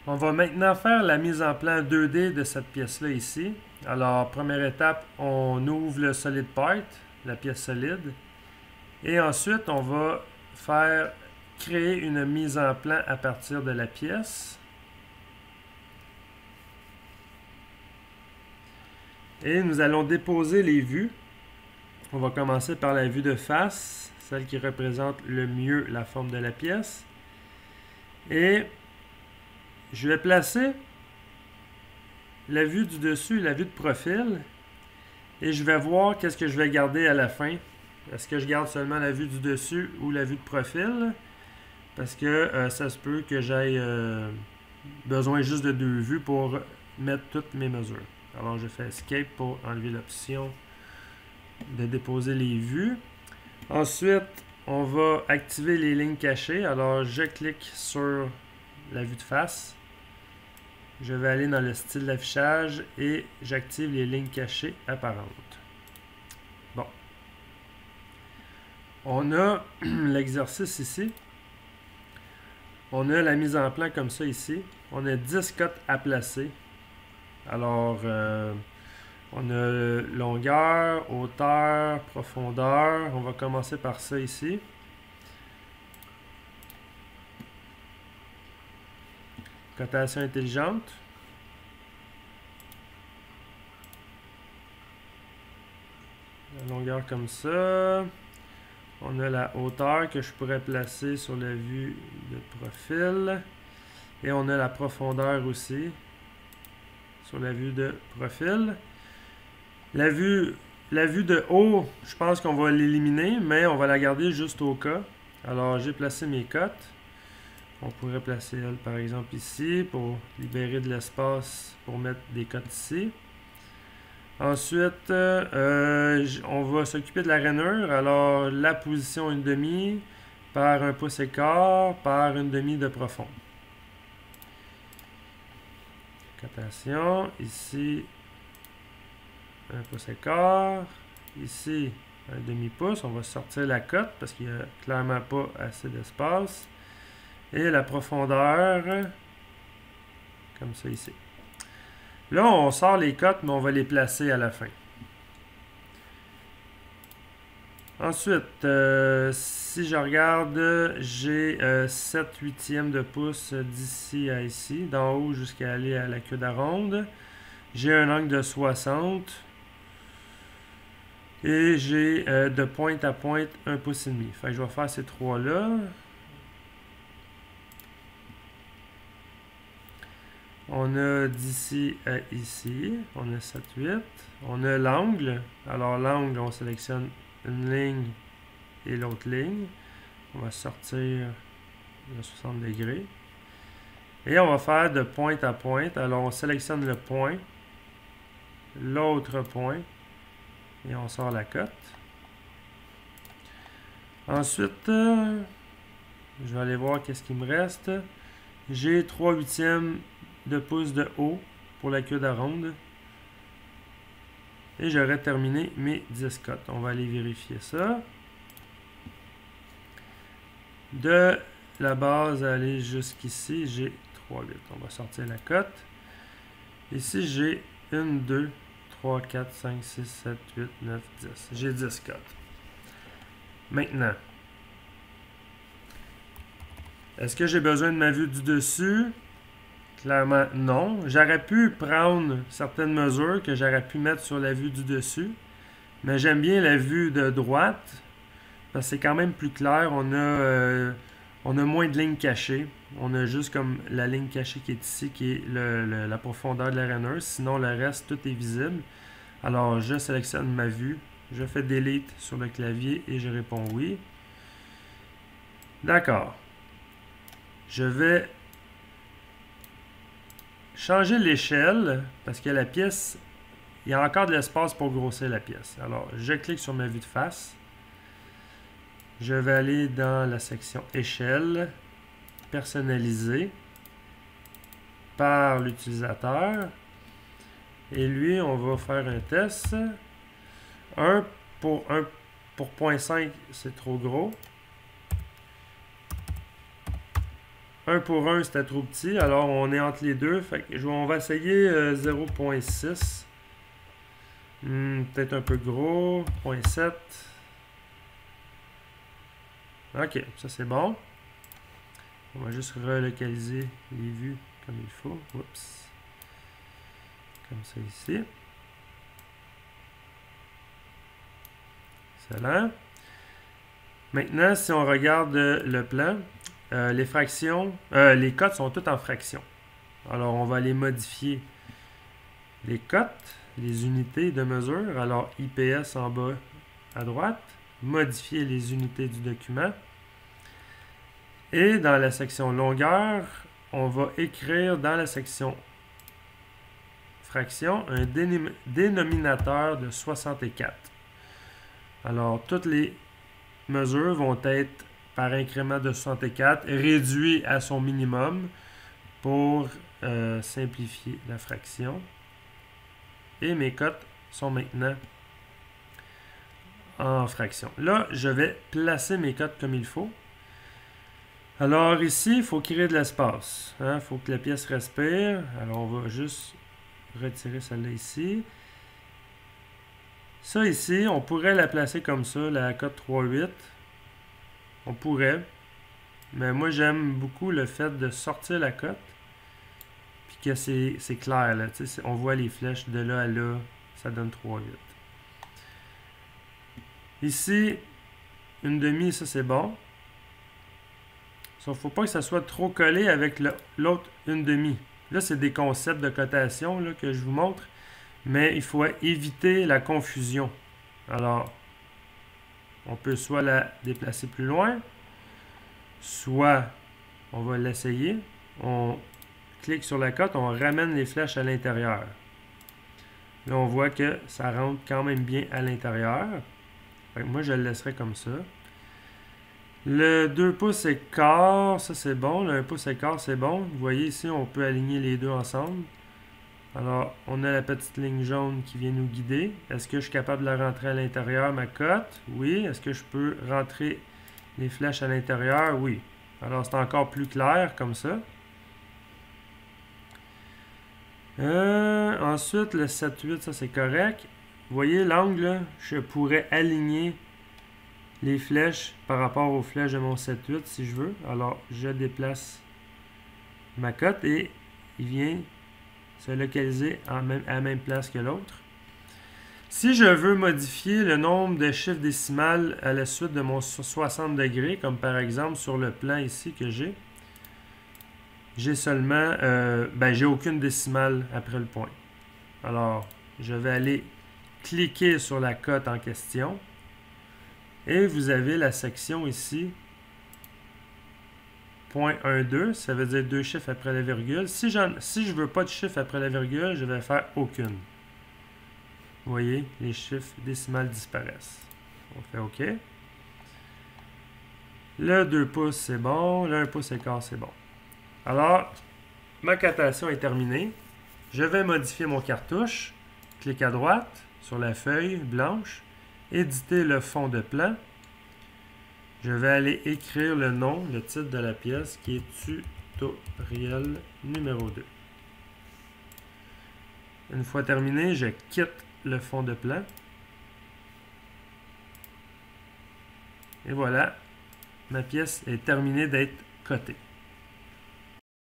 On va maintenant faire la mise en plan 2D de cette pièce-là ici. Alors, première étape, on ouvre le solid part, la pièce solide. Et ensuite, on va créer une mise en plan à partir de la pièce. Et nous allons déposer les vues. On va commencer par la vue de face, celle qui représente le mieux la forme de la pièce. Et je vais placer la vue du dessus et la vue de profil. Et je vais voir qu'est-ce que je vais garder à la fin. Est-ce que je garde seulement la vue du dessus ou la vue de profil? Parce que ça se peut que j'aille besoin juste de 2 vues pour mettre toutes mes mesures. Alors je fais Escape pour enlever l'option de déposer les vues. Ensuite, on va activer les lignes cachées. Alors je clique sur la vue de face. Je vais aller dans le style d'affichage et j'active les lignes cachées apparentes. Bon. On a l'exercice ici. On a la mise en plan comme ça ici. On a 10 cotes à placer. Alors, on a longueur, hauteur, profondeur. On va commencer par ça ici. Cotation intelligente. La longueur comme ça. On a la hauteur que je pourrais placer sur la vue de profil. Et on a la profondeur aussi sur la vue de profil. La vue de haut, je pense qu'on va l'éliminer, mais on va la garder juste au cas. Alors, j'ai placé mes cotes. On pourrait placer elle, par exemple, ici pour libérer de l'espace pour mettre des cotes ici. Ensuite, on va s'occuper de la rainure. Alors, la position 1/2 par 1 pouce et quart par 1/2 de profond. Cotation. Ici, 1 pouce et quart. Ici, 1/2 pouce. On va sortir la cote parce qu'il n'y a clairement pas assez d'espace. Et la profondeur, comme ça ici. Là, on sort les cotes, mais on va les placer à la fin. Ensuite, si je regarde, j'ai 7/8 de pouce d'ici à ici, d'en haut jusqu'à aller à la queue d'aronde. J'ai un angle de 60. Et j'ai de pointe à pointe 1 pouce et demi. Fait que je vais faire ces trois-là. On a d'ici à ici, on a 7, 8. On a l'angle. Alors l'angle, on sélectionne une ligne et l'autre ligne. On va sortir de 60 degrés. Et on va faire de pointe à pointe. Alors on sélectionne le point, l'autre point, et on sort la cote. Ensuite, je vais aller voir qu'est-ce qu'il me reste. J'ai 3/8 de pouce de haut pour la queue d'aronde. Et j'aurai terminé mes 10 cotes. On va aller vérifier ça. De la base à aller jusqu'ici, j'ai 3/8. On va sortir la cote. Ici, j'ai 1, 2, 3, 4, 5, 6, 7, 8, 9, 10. J'ai 10 cotes. Maintenant, est-ce que j'ai besoin de ma vue du dessus? Clairement, non. J'aurais pu prendre certaines mesures que j'aurais pu mettre sur la vue du dessus. Mais j'aime bien la vue de droite. Parce que c'est quand même plus clair. On a moins de lignes cachées. On a juste comme la ligne cachée qui est ici, qui est la profondeur de la raineuse. Sinon, le reste, tout est visible. Alors, je sélectionne ma vue. Je fais Delete sur le clavier et je réponds oui. D'accord. Je vais changer l'échelle parce que la pièce, il y a encore de l'espace pour grossir la pièce. Alors, je clique sur ma vue de face. Je vais aller dans la section échelle, personnaliser par l'utilisateur. Et lui, on va faire un test. 1 pour 0.5, c'est trop gros. 1 pour 1, c'était trop petit. Alors, on est entre les deux. Fait que on va essayer 0.6. Peut-être un peu gros. 0.7. OK, ça c'est bon. On va juste relocaliser les vues comme il faut. Oups. Comme ça ici. Excellent. Maintenant, si on regarde le plan, les fractions, les cotes sont toutes en fractions. Alors, on va les modifier. Les cotes, les unités de mesure. Alors, IPS en bas à droite. Modifier les unités du document. Et dans la section longueur, on va écrire dans la section fraction un dénominateur de 64. Alors, toutes les mesures vont être par incrément de 64 réduit à son minimum pour simplifier la fraction. Et mes cotes sont maintenant en fraction. Là, je vais placer mes cotes comme il faut. Alors ici, il faut créer de l'espace. Il faut que la pièce respire. Alors on va juste retirer celle-là ici. Ça ici, on pourrait la placer comme ça, la cote 3.8. On pourrait. Mais moi, j'aime beaucoup le fait de sortir la cote. Puis que c'est clair. Là, on voit les flèches de là à là. Ça donne 3.8. Ici, une demi, ça c'est bon. Sauf qu'il ne faut pas que ça soit trop collé avec l'autre une demi. Là, c'est des concepts de cotation là, que je vous montre. Mais il faut éviter la confusion. Alors, on peut soit la déplacer plus loin, soit on va l'essayer. On clique sur la cote, on ramène les flèches à l'intérieur. Là, on voit que ça rentre quand même bien à l'intérieur. Moi, je le laisserai comme ça. Le 2 pouces et quart, ça c'est bon. Le 1 pouce et quart, c'est bon. Vous voyez ici, on peut aligner les deux ensemble. Alors, on a la petite ligne jaune qui vient nous guider. Est-ce que je suis capable de la rentrer à l'intérieur, ma cote? Oui. Est-ce que je peux rentrer les flèches à l'intérieur? Oui. Alors, c'est encore plus clair comme ça. Ensuite, le 7-8, ça c'est correct. Vous voyez l'angle, je pourrais aligner les flèches par rapport aux flèches de mon 7-8 si je veux. Alors, je déplace ma cote et il vient se localiser à la même place que l'autre. Si je veux modifier le nombre de chiffres décimales à la suite de mon 60 degrés, comme par exemple sur le plan ici que j'ai seulement, j'ai aucune décimale après le point. Alors, je vais aller cliquer sur la cote en question. Et vous avez la section ici, .12, ça veut dire 2 chiffres après la virgule. Si je ne veux pas de chiffre après la virgule, je vais faire aucune. Vous voyez, les chiffres décimales disparaissent. On fait OK. Le 2 pouces, c'est bon. Le 1 pouce et quart, c'est bon. Alors, ma cotation est terminée. Je vais modifier mon cartouche. Clique à droite sur la feuille blanche. Éditer le fond de plan. Je vais aller écrire le nom, le titre de la pièce qui est tutoriel numéro 2. Une fois terminé, je quitte le fond de plan. Et voilà, ma pièce est terminée d'être cotée.